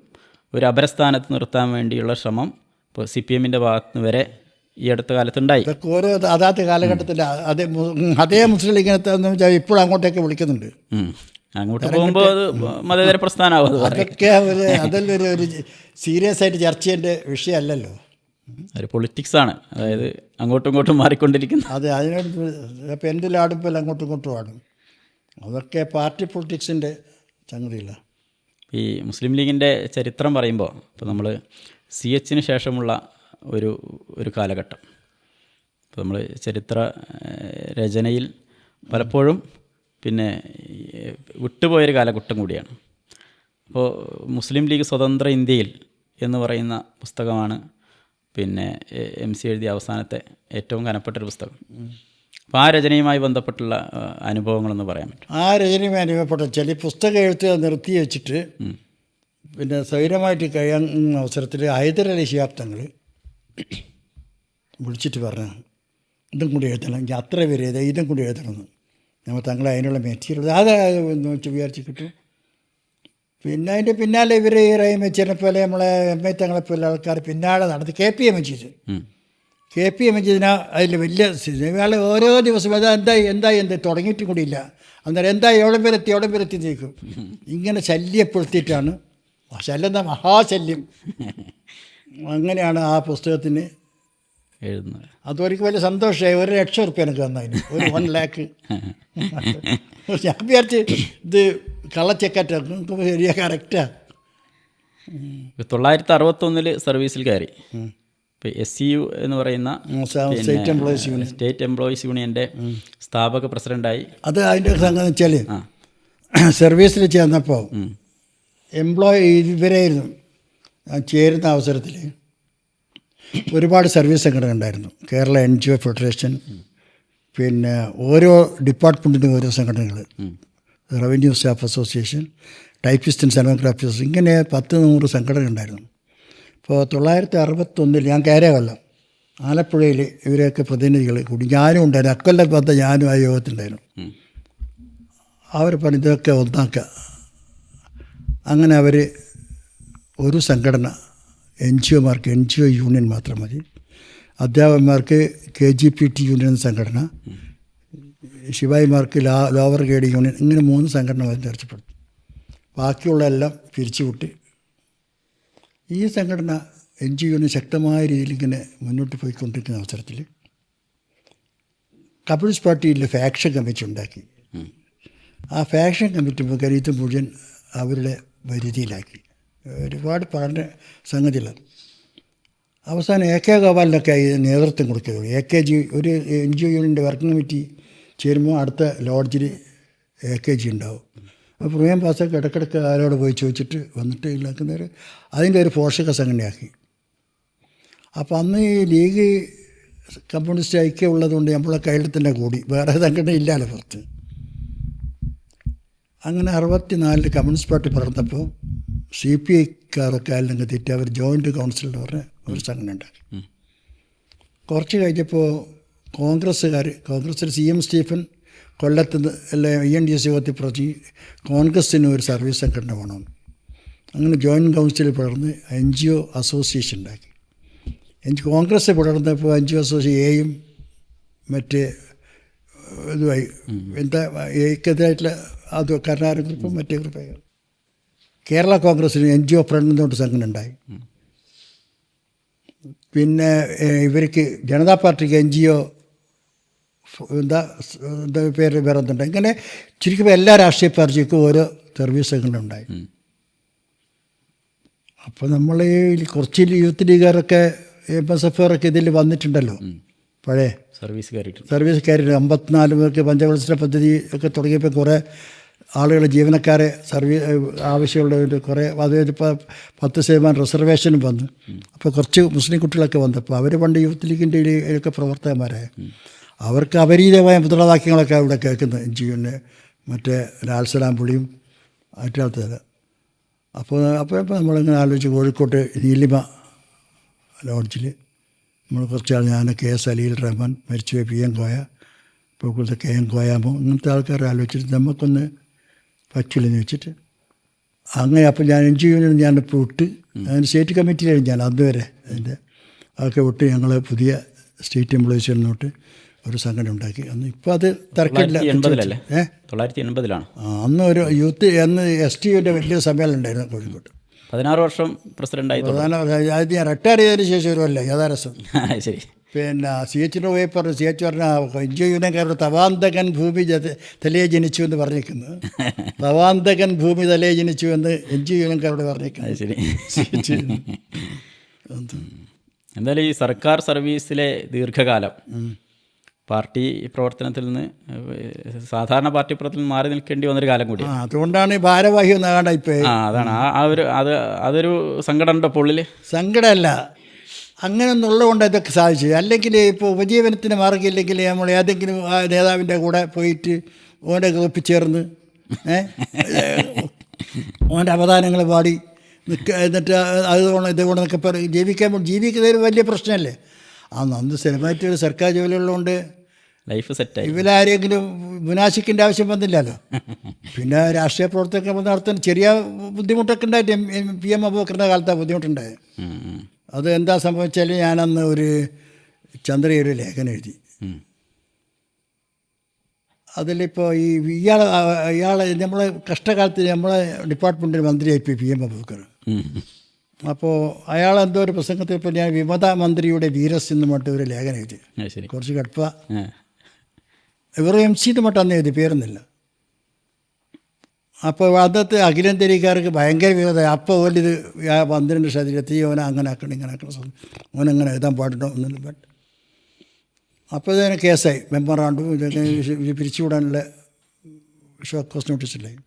ഒരു അപരസ്ഥാനത്ത് നിർത്താൻ വേണ്ടിയുള്ള ശ്രമം ഇപ്പോൾ CPM-ൻ്റെ ഭാഗത്ത് നിന്ന് വരെ ഈ അടുത്ത കാലത്തുണ്ടായി. ഇതൊക്കെ ഓരോ അതാത് കാലഘട്ടത്തിൽ അതേ മുസ്ലിം ലീഗിനെ ഇപ്പോഴും അങ്ങോട്ടേക്ക് വിളിക്കുന്നുണ്ട്. അങ്ങോട്ട് പോകുമ്പോൾ അത് മതേതര പ്രസ്ഥാനമാവും. അതൊക്കെ അതെല്ലാം ഒരു സീരിയസ് ആയിട്ട് ചർച്ച ചെയ്യേണ്ട വിഷയമല്ലല്ലോ. ഒരു പൊളിറ്റിക്സാണ്, അതായത് അങ്ങോട്ടും ഇങ്ങോട്ടും മാറിക്കൊണ്ടിരിക്കുന്നത്. അതെ, അതിനോട് പെൻഡിലാടുമ്പോൾ അങ്ങോട്ടും ഇങ്ങോട്ടും ആടും. അതൊക്കെ പാർട്ടി പൊളിറ്റിക്സിൻ്റെ സംഗതിയില്ല. ഈ മുസ്ലിം ലീഗിൻ്റെ ചരിത്രം പറയുമ്പോൾ ഇപ്പോൾ നമ്മൾ CH-ന് ശേഷമുള്ള ഒരു കാലഘട്ടം, ഇപ്പോൾ നമ്മൾ ചരിത്ര രചനയിൽ പലപ്പോഴും പിന്നെ വിട്ടുപോയൊരു കാലഘട്ടം കൂടിയാണ്. അപ്പോൾ മുസ്ലിം ലീഗ് സ്വതന്ത്ര ഇന്ത്യയിൽ എന്ന് പറയുന്ന പുസ്തകമാണ് പിന്നെ MC എഴുതിയ അവസാനത്തെ ഏറ്റവും കനപ്പെട്ടൊരു പുസ്തകം. അപ്പോൾ ആ രചനയുമായി ബന്ധപ്പെട്ടുള്ള അനുഭവങ്ങളൊന്ന് പറയാൻ പറ്റും? ആ രചനയുമായി അനുഭവപ്പെട്ട ചില പുസ്തകം എഴുത്ത് നിർത്തി വെച്ചിട്ട് പിന്നെ സ്വൈരമായിട്ട് കഴിയുന്ന അവസരത്തിൽ ഹൈദരലി ശിഹാബ് തങ്ങൾ വിളിച്ചിട്ട് പറഞ്ഞു, ഇതും കൂടി എഴുതണം, എനിക്ക് അത്ര പേര് എഴുതാം, ഇതും കൂടി എഴുതണമെന്ന്. നമ്മൾ തങ്ങളെ അതിനുള്ള മെറ്റീരിയൽ അതെന്ന് വെച്ച് വിചാരിച്ച് കിട്ടും. പിന്നെ അതിൻ്റെ പിന്നാലെ ഇവർ ഈ റഹീം വെച്ചിനെ പോലെ നമ്മളെ MA തങ്ങളെപ്പോലെ ആൾക്കാർ പിന്നാലെ നടത്തി KPM മജീദിന് അതിൽ വലിയ ഇയാൾ ഓരോ ദിവസവും എന്തായി തുടങ്ങിയിട്ടും കൂടിയില്ല. അന്നേരം എവിടെ വരെത്തി നിൽക്കും. ഇങ്ങനെ ശല്യപ്പെടുത്തിയിട്ടാണ്, ശല്യം മഹാശല്യം. അങ്ങനെയാണ് ആ പുസ്തകത്തിന് എഴുതുന്നത്. അതൊരിക്കൽ വലിയ സന്തോഷമായി. 1,00,000 റുപ്യ എനിക്ക് തന്നതിന്, ഒരു 1 lakh. ഞാൻ വിചാരിച്ച് ഇത് കള്ളച്ചെക്കാറ്റ ശരിയാ, കറക്റ്റാ. 1961 സർവീസിൽ കയറി. ഇപ്പോൾ SCU എന്ന് പറയുന്ന സ്റ്റേറ്റ് എംപ്ലോയീസ് യൂണിയൻ്റെ സ്ഥാപക പ്രസിഡൻ്റായി. അത് അതിൻ്റെ സംഗതി വെച്ചാൽ സർവീസിൽ ചേർന്നപ്പോൾ ഇവരായിരുന്നു ചേരുന്ന അവസരത്തിൽ ഒരുപാട് സർവീസ് സംഘടന ഉണ്ടായിരുന്നു. കേരള NGO ഫെഡറേഷൻ, പിന്നെ ഓരോ ഡിപ്പാർട്ട്മെൻറ്റിനും ഓരോ സംഘടനകൾ, revenue staff association, typist and stenography association, ഇങ്ങനെ 10-100 സംഘടന ഉണ്ടായിരുന്നു. ഇപ്പോൾ 1961 ഞാൻ കയറിയ കൊല്ലം ആലപ്പുഴയിൽ ഇവരെയൊക്കെ പ്രതിനിധികൾ കൂടി ഞാനും ഉണ്ടായിരുന്നു. അക്കൊല്ലം പത്ത് ഞാനും ആ യോഗത്തിലുണ്ടായിരുന്നു. അവർ പറഞ്ഞു ഇതൊക്കെ ഒന്നാക്കുക. അങ്ങനെ അവർ ഒരു സംഘടന NGO-മാർക്ക് NGO യൂണിയൻ മാത്രം മതി, അധ്യാപകന്മാർക്ക് KGPT യൂണിയൻ എന്ന സംഘടന, ശിവായിമാർക്ക് ലോവർ ഗ്രേഡ് യൂണിയൻ, ഇങ്ങനെ 3 സംഘടന മതി ചർച്ചപ്പെടുത്തി. ബാക്കിയുള്ള എല്ലാം പിരിച്ചുവിട്ട് ഈ സംഘടന NGO യൂണിയൻ ശക്തമായ രീതിയിൽ ഇങ്ങനെ മുന്നോട്ട് പോയിക്കൊണ്ടിരിക്കുന്ന അവസരത്തിൽ കമ്മ്യൂണിസ്റ്റ് പാർട്ടിയിൽ ഫാക്ഷൻ കമ്മിറ്റി ഉണ്ടാക്കി. ആ ഫാക്ഷൻ കമ്മിറ്റി ഇത് മുഴുവൻ അവരുടെ പരിധിയിലാക്കി. ഒരുപാട് പഠന സംഗതികളാണ്. അവസാനം AK ഗോപാലിനൊക്കെ നേതൃത്വം കൊടുക്കുകയുള്ളൂ. AKG ഒരു NGO യൂണിയൻ്റെ വർക്കിംഗ് കമ്മിറ്റി ചേരുമ്പോൾ അടുത്ത ലോഡ്ജിൽ AKG ഉണ്ടാവും. അപ്പോൾ പ്രമേയം പാസ്സൊക്കെ ഇടയ്ക്കിടയ്ക്ക് ആരോട് പോയി ചോദിച്ചിട്ട് വന്നിട്ട് ഉണ്ടാക്കുന്നവർ അതിൻ്റെ ഒരു പോഷക സംഘടനയാക്കി. അപ്പോൾ അന്ന് ഈ ലീഗ് കമ്മ്യൂണിസ്റ്റ് ഐക്യം ഉള്ളതുകൊണ്ട് നമ്മളെ കയ്യിൽ തന്നെ കൂടി, വേറെ സംഘടന ഇല്ലല്ലോ പുറത്ത്. അങ്ങനെ 64 കമ്മ്യൂണിസ്റ്റ് പാർട്ടി പറഞ്ഞപ്പോൾ CPI-ക്കാരൊക്കെ അല്ലെങ്കിൽ തെറ്റി അവർ ജോയിൻറ്റ് കൗൺസിൽ എന്ന് പറഞ്ഞ ഒരു സംഘടന ഉണ്ടാക്കി. കുറച്ച് കഴിഞ്ഞപ്പോൾ കോൺഗ്രസ്സിൽ CM സ്റ്റീഫൻ കൊല്ലത്ത് ENDS യോഗത്തിൽ പ്രതി കോൺഗ്രസ്സിന് ഒരു സർവീസ് സംഘടന വേണമെന്ന്. അങ്ങനെ ജോയിൻറ്റ് കൗൺസിൽ പടർന്ന് NGO അസോസിയേഷൻ ഉണ്ടാക്കി. കോൺഗ്രസ് പടർന്നപ്പോൾ NGO അസോസിയേഷൻ മറ്റേ ഇതുമായി ഏക്കെതിരായിട്ടുള്ള അത് കർണാടക ഗ്രൂപ്പും മറ്റേ ഗ്രൂപ്പായി. കേരള കോൺഗ്രസ്സിന് NGO ഫ്രണ്ട് എന്നോട്ട് സംഘടന ഉണ്ടായി. പിന്നെ ഇവർക്ക് ജനതാ പാർട്ടിക്ക് NGO എന്താ പേര് വേറെ എന്തുണ്ട്. ഇങ്ങനെ ചുരുക്കുമ്പോൾ എല്ലാ രാഷ്ട്രീയ പാർട്ടിക്കും ഓരോ സർവീസുകളുണ്ടായി. അപ്പോൾ നമ്മൾ ഈ കുറച്ച് യൂത്ത് ലീഗുകാരൊക്കെ MSF ഇതിൽ വന്നിട്ടുണ്ടല്ലോ, പഴയ സർവീസ് കയറിയിട്ടുണ്ട്. 54 പേർക്ക് പഞ്ചവത്സര പദ്ധതി ഒക്കെ തുടങ്ങിയപ്പോൾ കുറേ ആളുകൾ ജീവനക്കാരെ ആവശ്യമുള്ളവർ കുറേ, അതായത് ഇപ്പോൾ 10% റിസർവേഷനും വന്നു. അപ്പോൾ കുറച്ച് മുസ്ലിം കുട്ടികളൊക്കെ വന്നപ്പോൾ അവർ പണ്ട് യൂത്ത് ലീഗിൻ്റെ ഒക്കെ പ്രവർത്തകന്മാരായ അവർക്ക് അപരീതമായ മുദ്രാവാക്യങ്ങളൊക്കെ അവിടെ കേൾക്കുന്നത് NGO മറ്റേ ലാൽസലാം പുളിയും മറ്റാൾത്തത്. അപ്പോൾ നമ്മളിങ്ങനെ ആലോചിച്ച് കോഴിക്കോട്ട് നീലിമ ലോഡ്ജിൽ നമ്മൾ കുറച്ചാൾ, ഞാൻ KS അലീൽ റഹ്മാൻ, മരിച്ചുപോയ PM കോയ, ഇപ്പോൾ KM കോയാമോ, ഇങ്ങനത്തെ ആൾക്കാരെ ആലോചിച്ചിട്ട് നമുക്കൊന്ന് പറ്റില്ലെന്ന് വെച്ചിട്ട് അങ്ങനെ. അപ്പോൾ ഞാൻ NGO ഞാനിപ്പോൾ വിട്ട്, അതിന് സ്റ്റേറ്റ് കമ്മിറ്റിയിലായിരുന്നു ഞാൻ അതുവരെ. അതിൻ്റെ അതൊക്കെ വിട്ട് ഞങ്ങൾ പുതിയ സ്റ്റേറ്റ് എംപ്ലോയീസ് തൊട്ട് ഒരു സംഘടന ഉണ്ടാക്കി. അന്ന് ഇപ്പോൾ അത് തർക്കമില്ല. 1980 അന്ന് ഒരു യൂത്ത് STUവിൻ്റെ വലിയ സമ്മേളനം ഉണ്ടായിരുന്നു കോഴിക്കോട്ട്. 16 വർഷം പ്രസിഡൻ്റായി. അത് ഞാൻ റിട്ടയർ ചെയ്തതിന് ശേഷം വരുമല്ലേ യഥാരസം. ശരി. പിന്നെ CH പോയി പറഞ്ഞു, CH പറഞ്ഞ NGO യൂണിയൻകാരുടെ തവാന്തകൻ ഭൂമി തലയെ ജനിച്ചു എന്ന് പറഞ്ഞിരിക്കുന്നത്. തവാന്തകൻ ഭൂമി തലയെ ജനിച്ചു എന്ന് NGO യൂണിയൻകാരോട് പറഞ്ഞിരിക്കുന്നത്. ശരി. എന്തായാലും ഈ സർക്കാർ സർവീസിലെ ദീർഘകാലം പാർട്ടി പ്രവർത്തനത്തിൽ നിന്ന്, സാധാരണ പാർട്ടി പ്രവർത്തനത്തിൽ മാറി നിൽക്കേണ്ടി വന്നൊരു കാലം കൂടി. അതുകൊണ്ടാണ് ഭാരവാഹി ഒന്നാകണ്ട ഇപ്പോൾ. അതാണ് അതൊരു സങ്കടം ഉണ്ടോ പുള്ളിൽ? സങ്കടമല്ല, അങ്ങനെ ഒന്നുള്ളതുകൊണ്ട് ഇതൊക്കെ സാധിച്ചു. അല്ലെങ്കിൽ ഇപ്പോൾ ഉപജീവനത്തിന് മാർഗ്ഗമില്ലെങ്കിൽ നമ്മൾ ഏതെങ്കിലും നേതാവിൻ്റെ കൂടെ പോയിട്ട് ഓൻ്റെ ഗ്രൂപ്പിൽ ചേർന്ന് ഓൻ്റെ അവദാനങ്ങൾ പാടി എന്നിട്ട് ഇതുകൊണ്ട് എന്നൊക്കെ പറയും ജീവിക്കുന്നതിന് വലിയ പ്രശ്നമല്ലേ. അന്ന് സ്ഥിരമായിട്ട് ഒരു സർക്കാർ ജോലിയുള്ളതുകൊണ്ട് ലൈഫ് സെറ്റായി. ഇവരാരെങ്കിലും മുനാശിക്കിൻ്റെ ആവശ്യം വന്നില്ലല്ലോ. പിന്നെ രാഷ്ട്രീയ പ്രവർത്തകർക്ക് നടത്താൻ ചെറിയ ബുദ്ധിമുട്ടൊക്കെ ഉണ്ടായിട്ട് PM അബൂബക്കറിൻ്റെ കാലത്താണ് ബുദ്ധിമുട്ടുണ്ടായത്. അത് എന്താ സംഭവിച്ചാൽ, ഞാനന്ന് ഒരു ചന്ദ്രയൊരു ലേഖനം എഴുതി. അതിലിപ്പോൾ ഇയാൾ നമ്മളെ കഷ്ടകാലത്ത് നമ്മളെ ഡിപ്പാർട്ട്മെൻറ്റിൽ മന്ത്രിയായി PM അബൂബക്കർ. അപ്പോൾ അയാളെന്തോ ഒരു പ്രസംഗത്തിൽ ഇപ്പോൾ ഞാൻ വിമത മന്ത്രിയുടെ വീരസ് എന്ന് മറ്റും ഒരു ലേഖനം എഴുതി. കുറച്ച് കടുപ്പ ഇവർ MC എന്ന് മറ്റും അന്ന് എഴുതി, പേരൊന്നുമില്ല. അപ്പോൾ അന്നത്തെ അഖിലേന്ത്യക്കാർക്ക് ഭയങ്കര വിരോധമായി. അപ്പോൾ ഓലിത് 12 ശതീരത്തി ഓനെ അങ്ങനെ ആക്കണം ഇങ്ങനെ ആക്കണം, ഓനങ്ങനെ എഴുതാൻ പാടുണ്ടോ ഒന്നും പാട്ട്. അപ്പോൾ ഇതിന് കേസായി. മെമ്മറാണ്ടും ഇതൊക്കെ പിരിച്ചുവിടാനുള്ള ഷോക്കോസ് നോട്ടീസിലായി.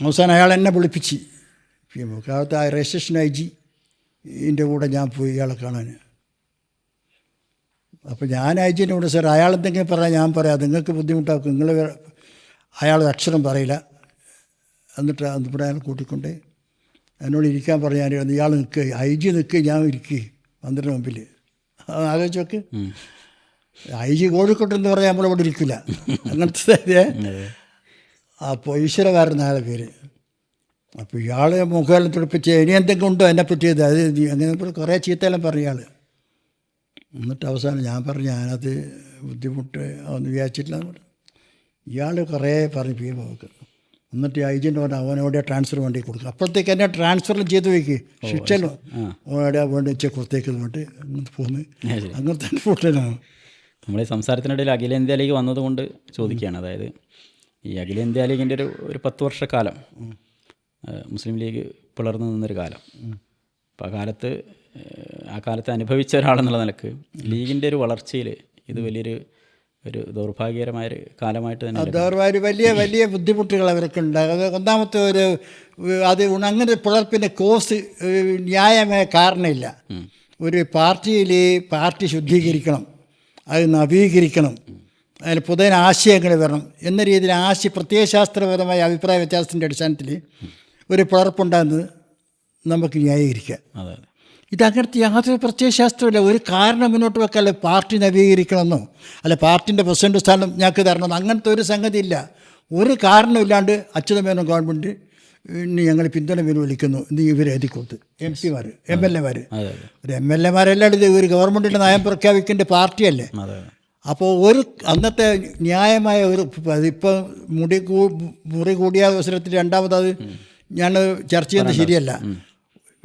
അവസാനം അയാൾ എന്നെ വിളിപ്പിച്ച് കാലത്ത് രജിസ്ട്രേഷൻ IG ഇതിൻ്റെ കൂടെ ഞാൻ പോയി ഇയാളെ കാണാൻ. അപ്പോൾ ഞാൻ IG-ൻ്റെ കൂടെ, സാർ അയാൾ എന്തെങ്കിലും പറയാൻ ഞാൻ പറയാം, നിങ്ങൾക്ക് ബുദ്ധിമുട്ടാക്കും, നിങ്ങൾ അയാൾ അക്ഷരം പറയില്ല. എന്നിട്ട് ഇവിടെ അയാൾ കൂട്ടിക്കൊണ്ട് എന്നോട് ഇരിക്കാൻ പറഞ്ഞാൽ ഇയാൾ നിൽക്കുക, IG നിൽക്കുക, ഞാൻ ഇരിക്കുക 12 മുമ്പിൽ. ആലോചിച്ച് നോക്ക്. IG കോഴിക്കോട്ടെന്ന് പറഞ്ഞാൽ നമ്മളിവിടെ ഇരിക്കില്ല, അങ്ങനത്തെ. അപ്പോൾ ഈശ്വരകാരൻ അയാളെ പേര്. അപ്പോൾ ഇയാൾ മുഖമെല്ലാം തുടിപ്പിച്ച് ഇനി എന്തെങ്കിലും ഉണ്ടോ എന്നെ പറ്റിയത്, അത് അങ്ങനെ കുറേ ചീത്തയെല്ലാം പറഞ്ഞു ഇയാൾ. എന്നിട്ട് അവസാനം ഞാൻ പറഞ്ഞു ഞാനത് ബുദ്ധിമുട്ട് ഒന്നും വിചാരിച്ചിട്ടില്ല എന്ന് പറഞ്ഞു. ഇയാൾ കുറേ പറഞ്ഞു PM അബൂബക്കർ. എന്നിട്ട് IG-ൻ്റെ പറഞ്ഞാൽ അവനോടെ ട്രാൻസ്ഫർ വേണ്ടി കൊടുക്കും. അപ്പോഴത്തേക്ക് എന്നെ ട്രാൻസ്ഫറിലും ചെയ്ത് വയ്ക്കുക, ശിക്ഷയിലും ഓടെ വേണ്ടി വെച്ചാൽ കൊടുത്തേക്ക് എന്നിട്ട് അങ്ങനത്തെ പോകുന്നു. അങ്ങനത്തെ ഫുട്ടിലാണ്. നമ്മൾ ഈ സംസാരത്തിനിടയിൽ അഖിലേന്ത്യാ ലീഗ് വന്നതുകൊണ്ട് ചോദിക്കുകയാണ്. അതായത് ഈ അഖിലേന്ത്യാ ലീഗിൻ്റെ ഒരു 10 വർഷക്കാലം മുസ്ലിം ലീഗ് പിളർന്നു നിന്നൊരു കാലം. അപ്പോൾ ആ കാലത്ത് അനുഭവിച്ച ഒരാളെന്നുള്ള നിലക്ക് ലീഗിൻ്റെ ഒരു വളർച്ചയിൽ ഇത് വലിയൊരു ദൗർഭാഗ്യകരമായൊരു കാലമായിട്ട് തന്നെ വലിയ വലിയ ബുദ്ധിമുട്ടുകൾ അവർക്ക് ഉണ്ടാകും. ഒന്നാമത്തെ അത് അങ്ങനെ പിളർപ്പിൻ്റെ കോസ് ന്യായമായ കാരണമില്ല. ഒരു പാർട്ടി ശുദ്ധീകരിക്കണം, അത് നവീകരിക്കണം, അതിൽ പുതിയ ആശയങ്ങൾ വരണം എന്ന രീതിയിൽ പ്രത്യയശാസ്ത്രപരമായ അഭിപ്രായ വ്യത്യാസത്തിൻ്റെ അടിസ്ഥാനത്തിൽ ഒരു പിളർപ്പുണ്ടാകുന്നത് നമുക്ക് ന്യായീകരിക്കാം. ഇതങ്ങനത്തെ യാതൊരു പ്രത്യയശാസ്ത്രമില്ല. ഒരു കാരണം മുന്നോട്ട് വെക്കാല്ല പാർട്ടി നവീകരിക്കണമെന്നോ അല്ല പാർട്ടിൻ്റെ പ്രസിഡന്റ് സ്ഥാനം ഞങ്ങൾക്ക് തരണമെന്നോ അങ്ങനത്തെ ഒരു സംഗതി ഇല്ല. ഒരു കാരണമില്ലാണ്ട് അച്യുതമേനോൻ ഗവൺമെൻറ് ഇനി ഞങ്ങൾ പിന്തുണ വിളിക്കുന്നു എന്ന് ഇവരെഴുതി കൊടുത്ത് MP-മാർ MLA-മാർ ഒരു MLA-മാരെല്ലാം ഇത് ഒരു ഗവൺമെൻറ്റിൻ്റെ നയം പ്രഖ്യാപിക്കേണ്ട പാർട്ടിയല്ലേ. അപ്പോൾ അന്നത്തെ ന്യായമായ ഇപ്പോൾ മുറി കൂടിയ അവസരത്തിൽ രണ്ടാമത് ഞാൻ ചർച്ച ചെയ്യുന്നത് ശരിയല്ല.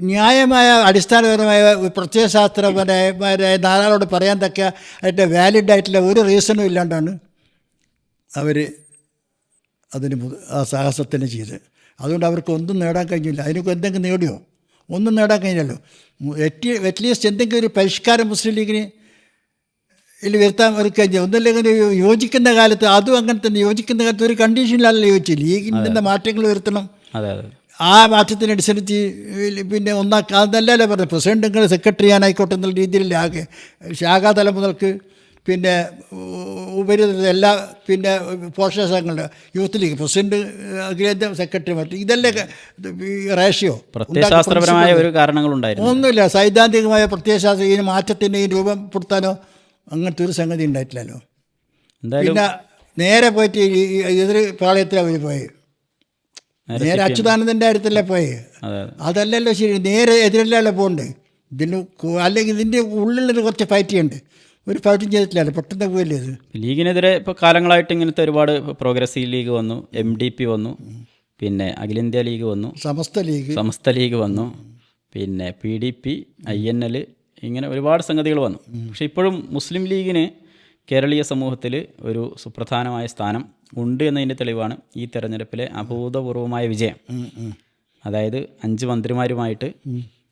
ന്യായമായ അടിസ്ഥാനപരമായ പ്രത്യയശാസ്ത്രപരമായ നാലാളോട് പറയാൻ തക്ക അതിൻ്റെ വാലിഡ് ആയിട്ടുള്ള ഒരു റീസണും ഇല്ലാണ്ടാണ് അവർ ആ സാഹസത്തിന് ചെയ്ത്. അതുകൊണ്ട് അവർക്ക് ഒന്നും നേടാൻ കഴിഞ്ഞില്ല. അതിനൊക്കെ എന്തെങ്കിലും നേടിയോ? ഒന്നും നേടാൻ കഴിഞ്ഞല്ലോ. അറ്റ്ലീസ്റ്റ് എന്തെങ്കിലും ഒരു പരിഷ്കാരം മുസ്ലിം ലീഗിന് ഇതിൽ വരുത്താൻ ഒരു കഴിഞ്ഞു. ഒന്നല്ലെങ്കിൽ യോജിക്കുന്ന കാലത്ത് അതും അങ്ങനെ തന്നെ യോജിക്കുന്ന കാലത്ത് ഒരു കണ്ടീഷനിലല്ല യോജിച്ചു. ലീഗിൻ്റെ മാറ്റങ്ങൾ വരുത്തണം. ആ മാറ്റത്തിനനുസരിച്ച് പിന്നെ അതല്ലല്ലോ പറഞ്ഞത്. പ്രസിഡന്റുകൾ സെക്രട്ടറി ചെയ്യാനായിക്കോട്ടെ എന്നുള്ള രീതിയിൽ ആകെ ശാഖാതലം മുതൽക്ക് പിന്നെ ഉപരിതല എല്ലാ പിന്നെ പോഷക സംഘങ്ങളുടെ യൂത്ത് ലീഗ് പ്രസിഡന്റ്, അഖിലേന്ത്യാ സെക്രട്ടറി, മറ്റ് ഇതല്ലേ റേഷ്യോ. പ്രത്യയശാസ്ത്രപരമായ ഒരു കാരണങ്ങളുണ്ടായിരുന്നു. ഒന്നുമില്ല. സൈദ്ധാന്തികമായ പ്രത്യയശാസ്ത്ര ഈ മാറ്റത്തിന് രൂപപ്പെടുത്താനോ അങ്ങനത്തെ ഒരു സംഗതി ഉണ്ടായിട്ടില്ലല്ലോ. പിന്നെ നേരെ പോയിട്ട് എതിർ പാളയത്തിൽ അവർ പോയി. നേരെ അച്യുതാനന്ദൻ്റെ കാര്യത്തിലല്ലേ പോയി. അതല്ലല്ലോ ശരി. നേരെ എതിരല്ലല്ലോ പോകണ്ടേ. അല്ലെങ്കിൽ ഇതിൻ്റെ ഉള്ളിലൊരു കുറച്ച് ഫൈറ്റ് ചെയ്യണ്ടേ. ഒരു ഫൈറ്റും ചെയ്തിട്ടില്ലല്ലോ. പെട്ടെന്ന് പോയല്ലേ ഇത്. ലീഗിനെതിരെ ഇപ്പോൾ കാലങ്ങളായിട്ട് ഇങ്ങനത്തെ ഒരുപാട് പ്രോഗ്രസീവ് ലീഗ് വന്നു, MDP വന്നു, പിന്നെ അഖിലേന്ത്യാ ലീഗ് വന്നു, സമസ്ത ലീഗ് വന്നു, പിന്നെ PDP, INL, ഇങ്ങനെ ഒരുപാട് സംഗതികൾ വന്നു. പക്ഷെ ഇപ്പോഴും മുസ്ലിം ലീഗിന് കേരളീയ സമൂഹത്തിൽ ഒരു സുപ്രധാനമായ സ്ഥാനം ഉണ്ട് എന്നതിൻ്റെ തെളിവാണ് ഈ തെരഞ്ഞെടുപ്പിലെ അഭൂതപൂർവമായ വിജയം. അതായത് 5 മന്ത്രിമാരുമായിട്ട്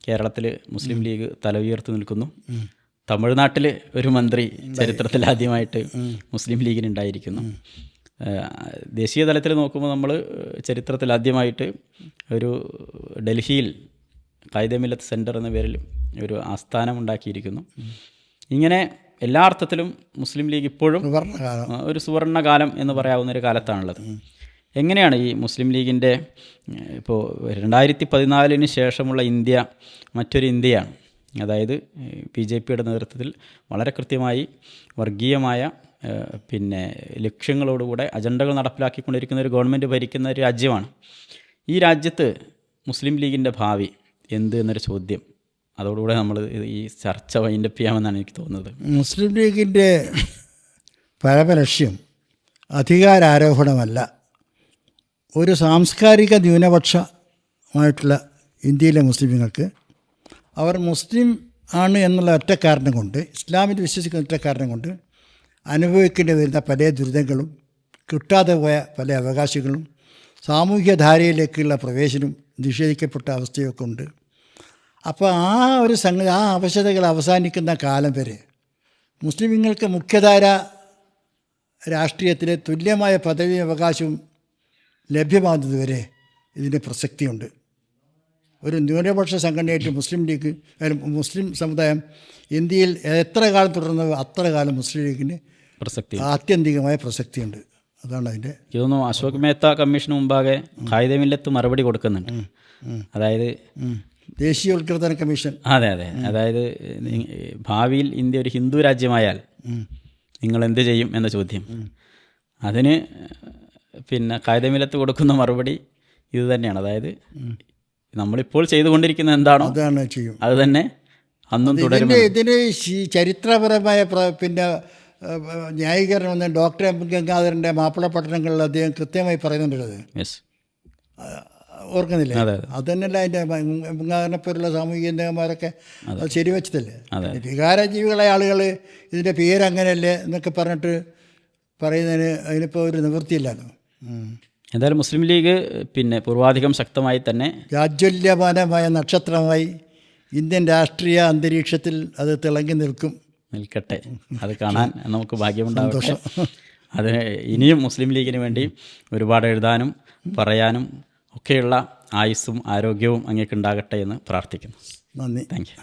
കേരളത്തിൽ മുസ്ലിം ലീഗ് തല ഉയർത്തി നിൽക്കുന്നു. തമിഴ്നാട്ടിൽ ഒരു മന്ത്രി ചരിത്രത്തിൽ ആദ്യമായിട്ട് മുസ്ലിം ലീഗിനുണ്ടായിരിക്കുന്നു. ദേശീയ തലത്തിൽ നോക്കുമ്പോൾ നമ്മൾ ചരിത്രത്തിൽ ആദ്യമായിട്ട് ഒരു ഡൽഹിയിൽ ഖായിദെ മില്ലത്ത് സെൻറ്റർ എന്ന പേരിൽ ഒരു ആസ്ഥാനം ഉണ്ടാക്കിയിരിക്കുന്നു. ഇങ്ങനെ എല്ലാ അർത്ഥത്തിലും മുസ്ലിം ലീഗ് ഇപ്പോഴും ഒരു സുവർണകാലം എന്ന് പറയാവുന്ന ഒരു കാലത്താണുള്ളത്. എങ്ങനെയാണ് ഈ മുസ്ലിം ലീഗിൻ്റെ ഇപ്പോൾ 2014 ശേഷമുള്ള ഇന്ത്യ മറ്റൊരു ഇന്ത്യയാണ്. അതായത് BJPയുടെ നേതൃത്വത്തിൽ വളരെ കൃത്യമായി വർഗീയമായ പിന്നെ ലക്ഷ്യങ്ങളോടുകൂടെ അജണ്ടകൾ നടപ്പിലാക്കിക്കൊണ്ടിരിക്കുന്ന ഒരു ഗവൺമെൻറ് ഭരിക്കുന്ന ഒരു രാജ്യമാണ്. ഈ രാജ്യത്ത് മുസ്ലിം ലീഗിൻ്റെ ഭാവി എന്ത് എന്നൊരു ചോദ്യം, അതോടുകൂടെ നമ്മൾ ഈ ചർച്ച വൈൻഡപ്പ് ചെയ്യാമെന്നാണ് എനിക്ക് തോന്നുന്നത്. മുസ്ലിം ലീഗിൻ്റെ പരമലക്ഷ്യം അധികാരാരോഹണമല്ല. ഒരു സാംസ്കാരിക ന്യൂനപക്ഷമായിട്ടുള്ള ഇന്ത്യയിലെ മുസ്ലിങ്ങൾക്ക് അവർ മുസ്ലിം ആണ് എന്നുള്ള ഒറ്റ കാരണം കൊണ്ട്, ഇസ്ലാമിൽ വിശ്വസിക്കുന്ന ഒറ്റ കാരണം കൊണ്ട് അനുഭവിക്കേണ്ടി വരുന്ന പല ദുരിതങ്ങളും, കിട്ടാതെ പോയ പല അവകാശങ്ങളും, സാമൂഹ്യ ധാരയിലേക്കുള്ള പ്രവേശനം നിഷേധിക്കപ്പെട്ട അവസ്ഥയൊക്കെ ഉണ്ട്. അപ്പോൾ ആ ഒരു സംഗതി, ആ അവശതകൾ അവസാനിക്കുന്ന കാലം വരെ മുസ്ലിങ്ങൾക്ക് മുഖ്യധാര രാഷ്ട്രീയത്തിലെ തുല്യമായ പദവി അവകാശവും ലഭ്യമാകുന്നതുവരെ ഇതിന് പ്രസക്തിയുണ്ട്. ഒരു ന്യൂനപക്ഷ സംഘടനയായിട്ട് മുസ്ലിം ലീഗ്, മുസ്ലിം സമുദായം ഇന്ത്യയിൽ എത്ര കാലം തുടർന്നോ അത്ര കാലം മുസ്ലിം ലീഗിന് ആത്യന്തികമായ പ്രസക്തിയുണ്ട്. അതാണ് അതിൻ്റെ. ഇതൊന്നും അശോക് മേത്ത കമ്മീഷന് മുമ്പാകെ ഖായിദെ മില്ലത്ത് മറുപടി കൊടുക്കുന്നുണ്ട്. അതായത് ദേശീയവൽക്കൃത കമ്മീഷൻ. അതെ. അതായത് ഭാവിയിൽ ഇന്ത്യ ഒരു ഹിന്ദു രാജ്യമായാൽ നിങ്ങൾ എന്ത് ചെയ്യും എന്ന ചോദ്യം, അതിന് പിന്നെ ഖായിദെ മില്ലത്ത് കൊടുക്കുന്ന മറുപടി ഇത് തന്നെയാണ്. അതായത് നമ്മളിപ്പോൾ ചെയ്തുകൊണ്ടിരിക്കുന്ന എന്താണോ അത് തന്നെ അന്നും തുടരും. ഇതിന് ചരിത്രപരമായ പിന്നെ ന്യായീകരണം വന്ന ഡോക്ടർ എം ഗംഗാധരൻ്റെ മാപ്പിള പഠനങ്ങളിൽ അദ്ദേഹം കൃത്യമായി പറയുന്നുണ്ടത്. ഓർക്കുന്നില്ലേ? അത് തന്നെയല്ല അതിൻ്റെ ഗംഗാധരനെപ്പോലുള്ള സാമൂഹിക നേതാക്കന്മാരൊക്കെ അത് ശരിവെച്ചതല്ലേ. വികാരജീവികളായ ആളുകൾ ഇതിൻ്റെ പേരങ്ങനെയല്ലേ എന്നൊക്കെ പറഞ്ഞിട്ട് പറയുന്നതിന് അതിനിപ്പോൾ ഒരു നിവൃത്തിയില്ലല്ലോ. എന്തായാലും മുസ്ലിം ലീഗ് പിന്നെ പൂർവാധികം ശക്തമായി തന്നെ രാജ്വല്യമാനമായ നക്ഷത്രമായി ഇന്ത്യൻ രാഷ്ട്രീയ അന്തരീക്ഷത്തിൽ അത് തിളങ്ങി നിൽക്കട്ടെ. അത് കാണാൻ നമുക്ക് ഭാഗ്യമുണ്ടാവട്ടെ. അത് ഇനിയും മുസ്ലിം ലീഗിന് വേണ്ടി ഒരുപാട് എഴുതാനും പറയാനും ഒക്കെയുള്ള ആയുസ്സും ആരോഗ്യവും അങ്ങേക്കുണ്ടാകട്ടെ എന്ന് പ്രാർത്ഥിക്കുന്നു. നന്ദി. Thank you.